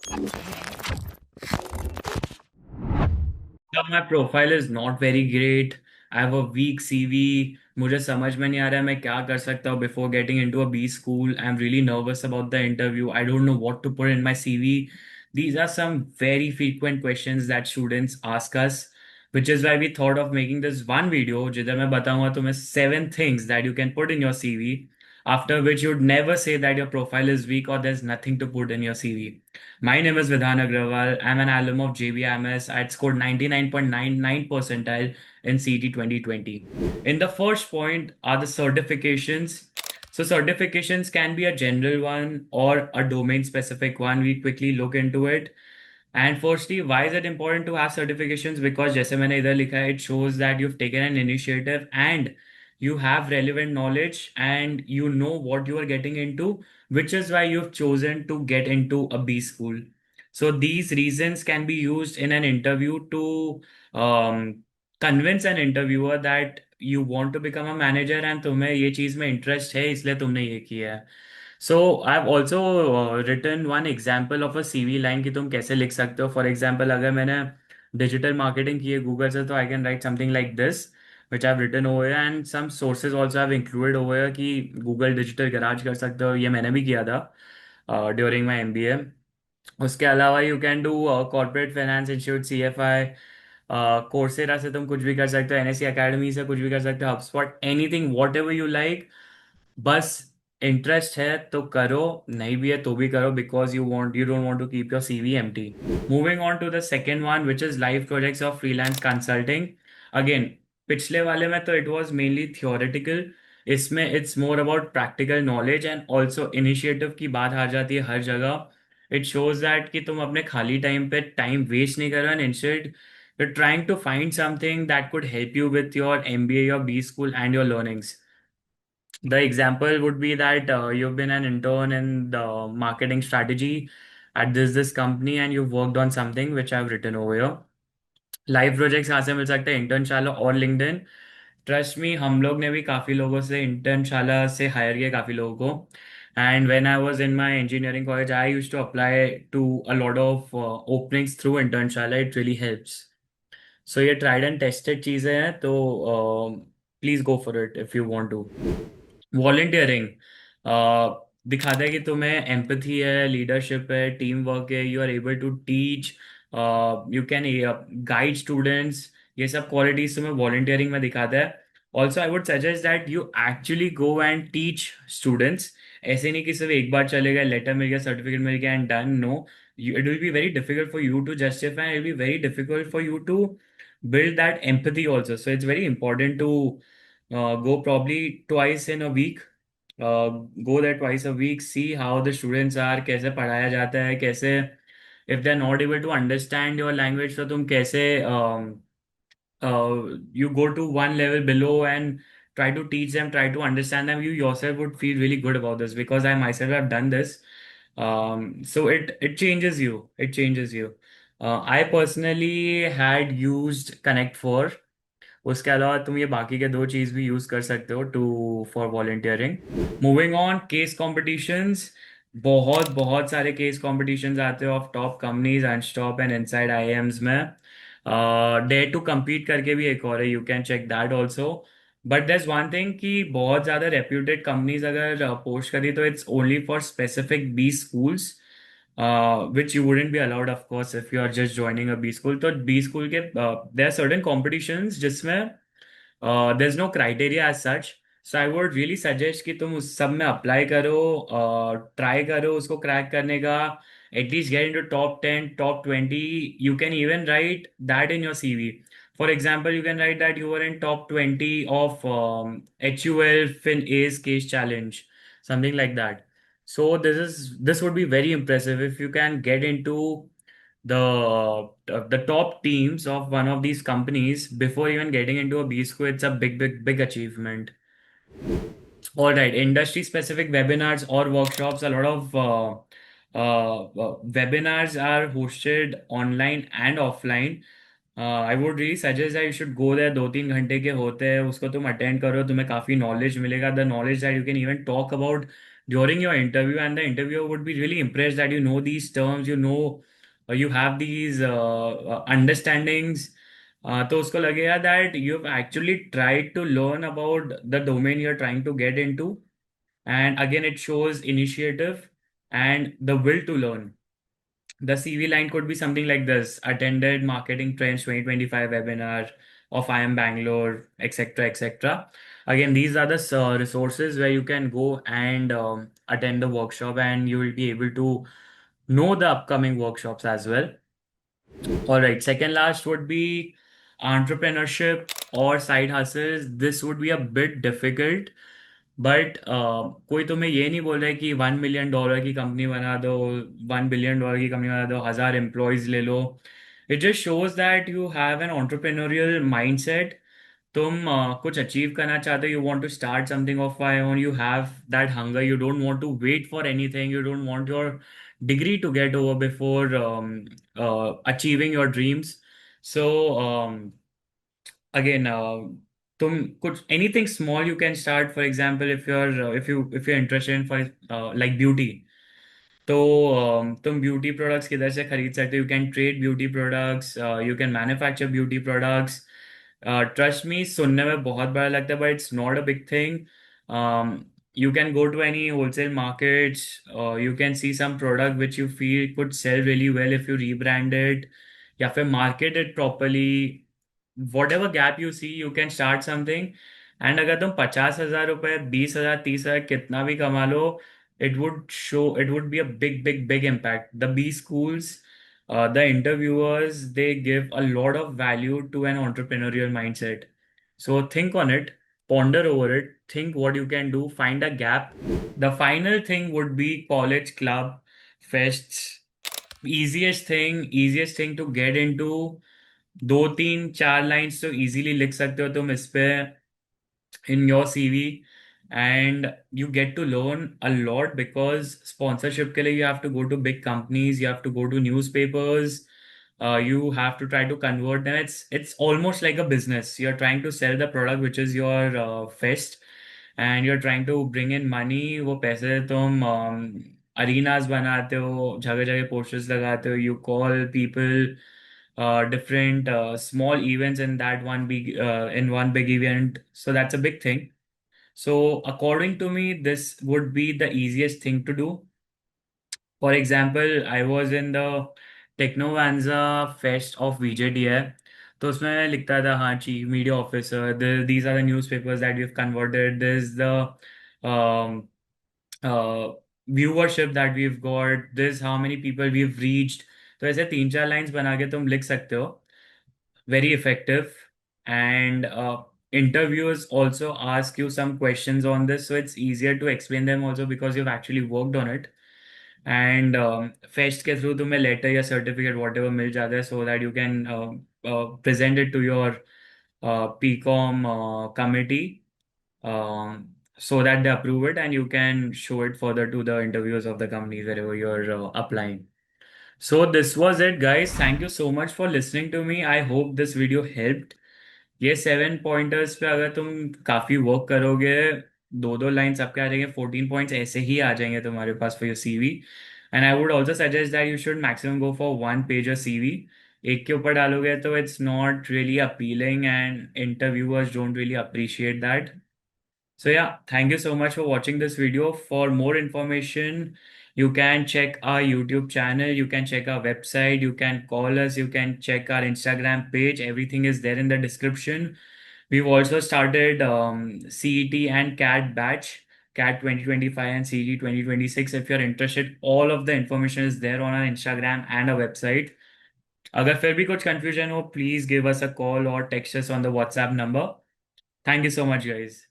My profile is not very great. I have a weak CV. मुझे समझ में नहीं आ रहा है मैं क्या कर सकता हूँ before getting into a B school. I'm really nervous about the interview. I don't know what to put in my CV. These are some very frequent questions that students ask us, which is why we thought of making this one video जिधर मैं बताऊंगा तुम्हें 7 things that you can put in your CV, after which you'd never say that your profile is weak or there's nothing to put in your CV. My name is Vidhan Agrawal. I'm an alum of JBIMS. I had scored 99.99 percentile in CT 2020. In the first point are the certifications. So certifications can be a general one or a domain specific one. We quickly look into it. And firstly, why is it important to have certifications? Because जैसे मैंने इधर लिखा है, it shows that you've taken an initiative and you have relevant knowledge and you know what you are getting into, which is why you've chosen to get into a B school. So these reasons can be used in an interview to convince an interviewer that you want to become a manager and तुम्हें ये चीज़ में interest है इसलिए तुमने ये किया है. So I've also written one example of a CV line कि तुम कैसे लिख सकते हो. For example, अगर मैंने digital marketing की है गूगल से तो I can write something like this, which I've written over here, and some sources also have included over here कि Google Digital Garage कर सकते हो. ये मैंने भी किया था during my MBA. उसके अलावा you can do corporate finance institute CFI. Coursera से तुम कुछ भी कर सकते हो, NSE अकेडमी से कुछ भी कर सकते हो, HubSpot, anything whatever you like. बस इंटरेस्ट है तो करो, नहीं भी है तो भी करो, because you don't want to keep your CV empty. Moving on to the second one which is live projects of freelance consulting. Again पिछले वाले में तो इट वाज मेनली थियोरेटिकल. इसमें it's more about practical knowledge and also initiative की बात आ जाती है हर जगह. इट शोज दैट कि तुम अपने खाली टाइम पे टाइम वेस्ट नहीं कर रहे हो, and instead you're trying to find something that could help you with your MBA, your B school, and your learnings. The example would be that you've been an intern in the marketing strategy at this company and you've worked on something which I've written over here. Live projects कहाँ से मिल सकते हैं? इंटर्नशाला और LinkedIn. Trust me, हम लोग ने भी काफ़ी लोगों से इंटर्नशाला से हायर किया काफ़ी लोगों को. And when I was in my engineering college I used to apply to a lot of openings through Internshala. It really helps. So ये ट्राइड एंड टेस्टेड चीज़ें हैं, तो please go for it if you want to. Volunteering दिखाता है कि तुम्हें empathy है, leadership है, टीम वर्क है, you are able to teach, you can guide students. ये सब क्वालिटीज तुम्हें वॉलंटियरिंग में दिखाता है. Also I would suggest that you actually go and teach students. ऐसे नहीं कि सिर्फ एक बार चले गए, लेटर मिल गया, सर्टिफिकेट मिल गया and done. No, it will be very difficult for you to justify, it will be very difficult for you to build that empathy also. So it's very important to go probably twice in a week. Go there twice a week, see how the students are, कैसे पढ़ाया जाता है, कैसे if they're not able to understand your language तो तुम कैसे you go to one level below and try to teach them, try to understand them. You yourself would feel really good about this because I myself have done this. So it changes you. It changes you. I personally had used Connect 4. उसके अलावा तुम ये बाकी के दो चीज़ भी use कर सकते हो to for volunteering. Moving on, case competitions. बहुत बहुत सारे केस कॉम्पिटिशन्स आते हैं of top companies, Unstop and inside IIMs में. डेयर टू compete करके भी एक और है, you can check that also. But there's one thing कि बहुत ज़्यादा रेप्यूटेड कंपनीज अगर पोस्ट करी तो it's only for specific B schools, which you wouldn't be allowed, of course, if you are just joining a B school. तो B school के there are certain competitions जिसमें there's no criteria as such. So I would really suggest कि तुम उस सब में apply करो, try करो उसको क्रैक करने का. At least get into top 10, top 20. You can even write that in your CV. For example, you can write that you were in top 20 of HUL Fin A's case challenge, something like that. So this would be very impressive if you can get into the top teams of one of these companies before even getting into a B school. It's a big achievement. All right, industry specific webinars or workshops. A lot of webinars are hosted online and offline. I would really suggest that you should go there. 2-3 घंटे के होते हैं, उसको तुम attend करो, तुम्हें काफ़ी knowledge मिलेगा. The knowledge that you can even talk about during your interview, and the interviewer would be really impressed that you know these terms, you know, you have these understandings. तो उसको लगेगा that you've actually tried to learn about the domain you're trying to get into, and again it shows initiative and the will to learn. The CV line could be something like this: attended Marketing Trends 2025 webinar of IIM Bangalore, etc., etc. Again, these are the resources where you can go and attend the workshop, and you will be able to know the upcoming workshops as well. All right, second last would be entrepreneurship or side hustles. This would be a bit difficult, but कोई तुम्हें ये नहीं बोल रहा है कि $1 million की company बना दो, $1 billion की कंपनी बना दो, 1,000 एम्प्लॉयज ले लो. It just shows that you have an entrepreneurial mindset. तुम कुछ अचीव करना चाहते हो, you want to start something of your own, you have that hunger, you don't want to wait for anything, you don't want your degree to get over before achieving your dreams. So again, तुम कुछ anything small you can start. For example, if you're interested in, for like beauty, तो तुम beauty products किधर से खरीद सकते हो. You can trade beauty products, you can manufacture beauty products. Trust me, सुनने में बहुत बड़ा लगता है, but it's not a big thing. You can go to any wholesale markets, you can see some product which you feel could sell really well if you rebrand it, या फिर market it properly. whatever gap you see, you can start something. And अगर तुम 50,000 रुपए, 20,000, 30,000 कितना भी कमा लो, it would be a big impact. The B schools, the interviewers, they give a lot of value to an entrepreneurial mindset. So think on it, ponder over it, think what you can do, find a gap. The final thing would be college club fests. Easiest thing to get into. 2 3 4 lines तो easily लिख सकते हो तुम इस पे in your CV, and you get to learn a lot because sponsorship के लिए you have to go to big companies, you have to go to newspapers, you have to try to convert them. It's almost like a business. You're trying to sell the product which is your fest, and you're trying to bring in money. वो पैसे तुम arenas बनाते हो, जगह जगह posters लगाते हो, you call people, different small events in that one big in one big event. So that's a big thing. So according to me, this would be the easiest thing to do. For example, I was in the Technovanza Fest of VJDI. तो उसमें लिखता था, हाँ, chief media officer, these are the newspapers that we've converted, this is the um, viewership that we've got, this how many people we've reached. तो ऐसे 3 4 lines बना के तुम लिख सकते हो. Very effective. And interviewers also ask you some questions on this, so it's easier to explain them also because you've actually worked on it. And fest के through तुम्हें लेटर या सर्टिफिकेट वॉट एवर मिल जाता है, so that you can present it to your PCOM committee, so that they approve it, and you can show it further to the interviewers of the company wherever you're applying. So this was it, guys. Thank you so much for listening to me. I hope this video helped. ये 7 pointers पे अगर तुम काफी work करोगे, 2 2 line सबके आ जाएंगे, 14 points ऐसे ही आ जाएंगे तुम्हारे पास for your CV. And I would also suggest that you should maximum go for 1 page CV. एक के ऊपर डालोगे तो it's not really appealing, and interviewers don't really appreciate that. So yeah, thank you so much for watching this video. For more information, you can check our YouTube channel, you can check our website, you can call us, you can check our Instagram page. Everything is there in the description. We've also started CET and CAT batch, CAT 2025 and CET 2026. If you're interested, all of the information is there on our Instagram and our website. अगर फिर भी कुछ confusion हो, please give us a call or text us on the WhatsApp number. Thank you so much, guys.